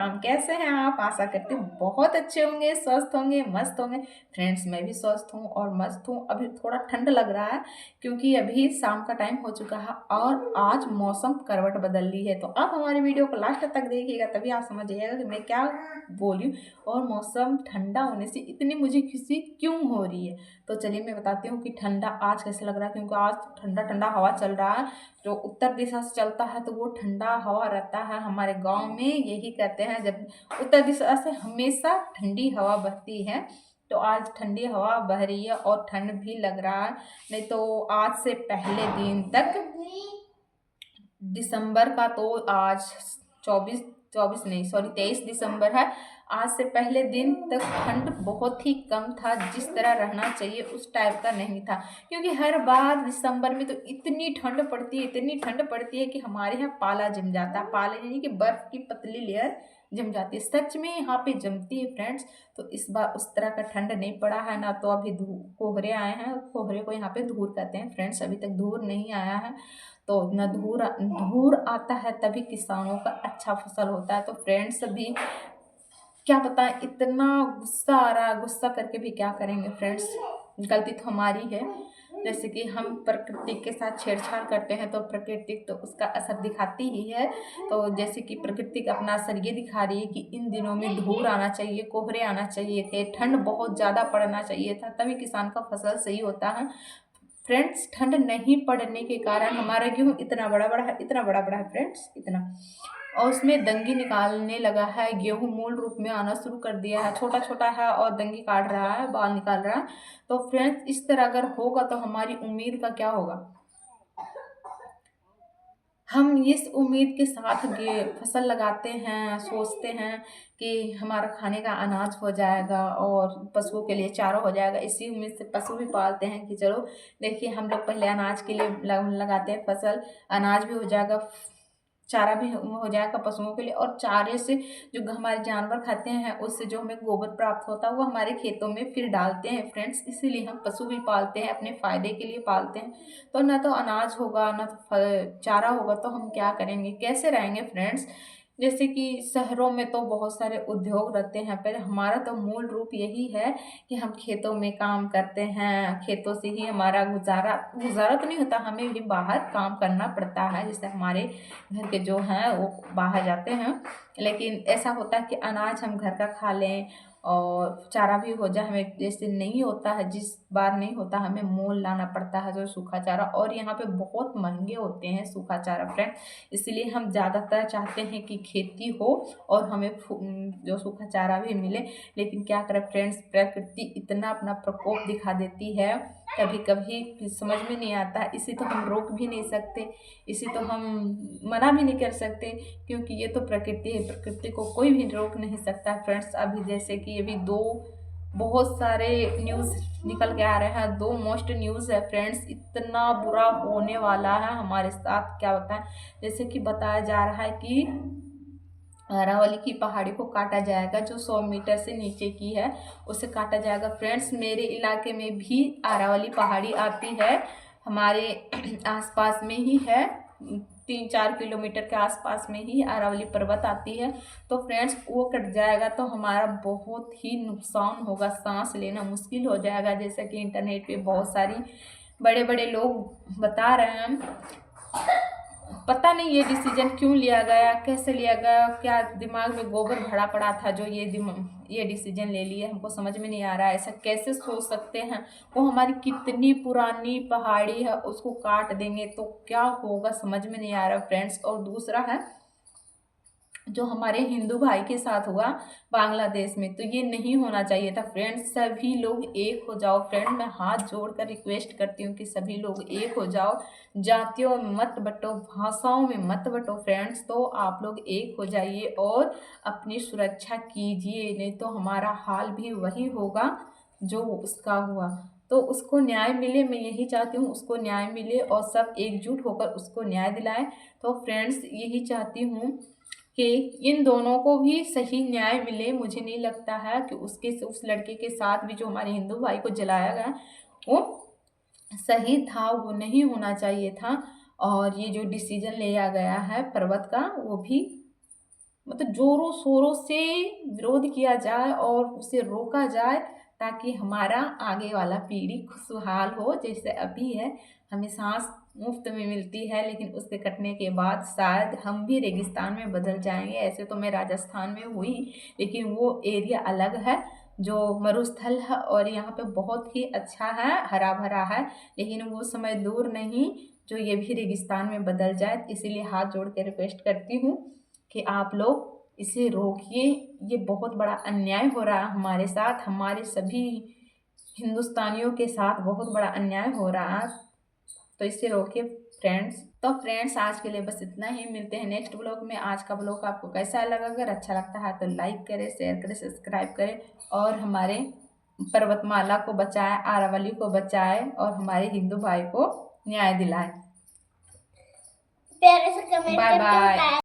हम कैसे हैं आप? आशा करती हूँ बहुत अच्छे होंगे, स्वस्थ होंगे, मस्त होंगे। फ्रेंड्स, मैं भी स्वस्थ हूँ और मस्त हूँ। अभी थोड़ा ठंड लग रहा है क्योंकि अभी शाम का टाइम हो चुका है और आज मौसम करवट बदल ली है। तो आप हमारी वीडियो को लास्ट तक देखिएगा, तभी आप समझ जाइएगा कि मैं क्या बोली। और मौसम ठंडा होने से इतनी मुझे खुशी क्यों हो रही है, तो चलिए मैं बताती हूँ कि ठंडा आज कैसे लग रहा है। क्योंकि आज ठंडा ठंडा हवा चल रहा है, जो उत्तर दिशा से चलता है तो वो ठंडा हवा रहता है। हमारे गांव में यही कहते हैं, जब उत्तर दिशा से हमेशा ठंडी हवा बहती है। तो आज ठंडी हवा बह रही है और ठंड भी लग रहा है। नहीं तो आज से पहले दिन तक दिसंबर का, तो आज 23 दिसंबर है। आज से पहले दिन तक ठंड बहुत ही कम था, जिस तरह रहना चाहिए उस टाइप का नहीं था। क्योंकि हर बार दिसंबर में तो इतनी ठंड पड़ती है, इतनी ठंड पड़ती है कि हमारे यहाँ पाला जम जाता है। पाला यानी कि बर्फ की पतली लेयर जम जाती है, सच में यहाँ पे जमती है फ्रेंड्स। तो इस बार उस तरह का ठंड नहीं पड़ा है ना। तो अभी कोहरे आए हैं, कोहरे को यहाँ पे धूर कहते हैं फ्रेंड्स। अभी तक धूर नहीं आया है, तो न धूर आता है तभी किसानों का अच्छा फसल होता है। तो फ्रेंड्स, अभी क्या बताएं, इतना गुस्सा आ रहा है, गुस्सा करके भी क्या करेंगे फ्रेंड्स। गलती तो हमारी है। जैसे कि हम प्रकृति के साथ छेड़छाड़ करते हैं तो प्रकृति तो उसका असर दिखाती ही है। तो जैसे कि प्रकृति का अपना असर ये दिखा रही है कि इन दिनों में धूल आना चाहिए, कोहरे आना चाहिए थे, ठंड बहुत ज़्यादा पड़ना चाहिए था, तभी किसान का फसल सही होता है। फ्रेंड्स, ठंड नहीं पड़ने के कारण हमारा गेहूँ इतना बड़ा बड़ा है, इतना बड़ा बड़ा है फ्रेंड्स, इतना। और उसमें दंगी निकालने लगा है। गेहूँ मूल रूप में आना शुरू कर दिया है, छोटा छोटा है और दंगी काट रहा है, बाल निकाल रहा है। तो फ्रेंड्स, इस तरह अगर होगा तो हमारी उम्मीद का क्या होगा। हम इस उम्मीद के साथ फसल लगाते हैं, सोचते हैं कि हमारा खाने का अनाज हो जाएगा और पशुओं के लिए चारा हो जाएगा। इसी उम्मीद से पशु भी पालते हैं कि चलो देखिए, हम लोग पहले अनाज के लिए लगाते हैं फसल, अनाज भी हो जाएगा, चारा भी हो जाएगा पशुओं के लिए। और चारे से जो हमारे जानवर खाते हैं, उससे जो हमें गोबर प्राप्त होता है वो हमारे खेतों में फिर डालते हैं फ्रेंड्स। इसीलिए हम पशु भी पालते हैं, अपने फायदे के लिए पालते हैं। तो ना तो अनाज होगा, ना तो चारा होगा, तो हम क्या करेंगे, कैसे रहेंगे फ्रेंड्स। जैसे कि शहरों में तो बहुत सारे उद्योग रहते हैं, पर हमारा तो मूल रूप यही है कि हम खेतों में काम करते हैं। खेतों से ही हमारा गुजारा गुजारा तो नहीं होता, हमें भी बाहर काम करना पड़ता है। जैसे हमारे घर के जो हैं वो बाहर जाते हैं, लेकिन ऐसा होता है कि अनाज हम घर का खा लें और चारा भी हो जाए। हमें जैसे नहीं होता है, जिस बार नहीं होता हमें मोल लाना पड़ता है जो सूखा चारा, और यहाँ पे बहुत महंगे होते हैं सूखा चारा फ्रेंड। इसलिए हम ज़्यादातर चाहते हैं कि खेती हो और हमें जो सूखा चारा भी मिले। लेकिन क्या करें फ्रेंड्स, प्रकृति इतना अपना प्रकोप दिखा देती है, कभी कभी समझ में नहीं आता। इसी तो हम रोक भी नहीं सकते, इसी तो हम मना भी नहीं कर सकते, क्योंकि ये तो प्रकृति है, प्रकृति को कोई भी रोक नहीं सकता फ्रेंड्स। अभी जैसे कि अभी दो बहुत सारे न्यूज़ निकल के आ रहे हैं, दो मोस्ट न्यूज़ है फ्रेंड्स। इतना बुरा होने वाला है हमारे साथ, क्या बताएं। जैसे कि बताया जा रहा है कि अरावली की पहाड़ी को काटा जाएगा, जो 100 मीटर से नीचे की है उसे काटा जाएगा फ्रेंड्स। मेरे इलाके में भी अरावली पहाड़ी आती है, हमारे आसपास में ही है, 3-4 किलोमीटर के आसपास में ही अरावली पर्वत आती है। तो फ्रेंड्स, वो कट जाएगा तो हमारा बहुत ही नुकसान होगा, सांस लेना मुश्किल हो जाएगा। जैसा कि इंटरनेट पे बहुत सारी बड़े बड़े लोग बता रहे हैं। पता नहीं ये डिसीजन क्यों लिया गया, कैसे लिया गया, क्या दिमाग में गोबर भरा पड़ा था जो ये डिसीजन ले लिए, हमको समझ में नहीं आ रहा है। ऐसा कैसे सोच सकते हैं। वो हमारी कितनी पुरानी पहाड़ी है, उसको काट देंगे तो क्या होगा, समझ में नहीं आ रहा फ्रेंड्स। और दूसरा है जो हमारे हिंदू भाई के साथ हुआ बांग्लादेश में, तो ये नहीं होना चाहिए था फ्रेंड्स। सभी लोग एक हो जाओ फ्रेंड, मैं हाथ जोड़कर रिक्वेस्ट करती हूँ कि सभी लोग एक हो जाओ। जातियों में मत बंटो, भाषाओं में मत बंटो फ्रेंड्स। तो आप लोग एक हो जाइए और अपनी सुरक्षा कीजिए, नहीं तो हमारा हाल भी वही होगा जो उसका हुआ। तो उसको न्याय मिले, मैं यही चाहती हूँ उसको न्याय मिले और सब एकजुट होकर उसको न्याय दिलाएं। तो फ्रेंड्स, यही चाहती हूँ कि इन दोनों को भी सही न्याय मिले। मुझे नहीं लगता है कि उस लड़के के साथ भी जो हमारे हिंदू भाई को जलाया गया वो सही था, वो नहीं होना चाहिए था। और ये जो डिसीजन लिया गया है पर्वत का, वो भी मतलब जोरों शोरों से विरोध किया जाए और उसे रोका जाए, ताकि हमारा आगे वाला पीढ़ी खुशहाल हो। जैसे अभी है, हमें सांस मुफ्त में मिलती है, लेकिन उसके कटने के बाद शायद हम भी रेगिस्तान में बदल जाएंगे। ऐसे तो मैं राजस्थान में हुई, लेकिन वो एरिया अलग है जो मरुस्थल है, और यहाँ पे बहुत ही अच्छा है, हरा भरा है। लेकिन वो समय दूर नहीं जो ये भी रेगिस्तान में बदल जाए। इसीलिए हाथ जोड़ के रिक्वेस्ट करती हूँ कि आप लोग इसे रोकिए। ये बहुत बड़ा अन्याय हो रहा है हमारे साथ, हमारे सभी हिंदुस्तानियों के साथ बहुत बड़ा अन्याय हो रहा है, तो इसे रोकिए फ्रेंड्स। तो फ्रेंड्स, आज के लिए बस इतना ही। मिलते हैं नेक्स्ट ब्लॉग में। आज का ब्लॉग आपको कैसा लगा? अगर अच्छा लगता है तो लाइक करें, शेयर करें, सब्सक्राइब करें, और हमारे पर्वतमाला को बचाएं, आरावली को बचाएं, और हमारे हिंदू भाई को न्याय दिलाएं। प्यारे से कमेंट करके बताएं।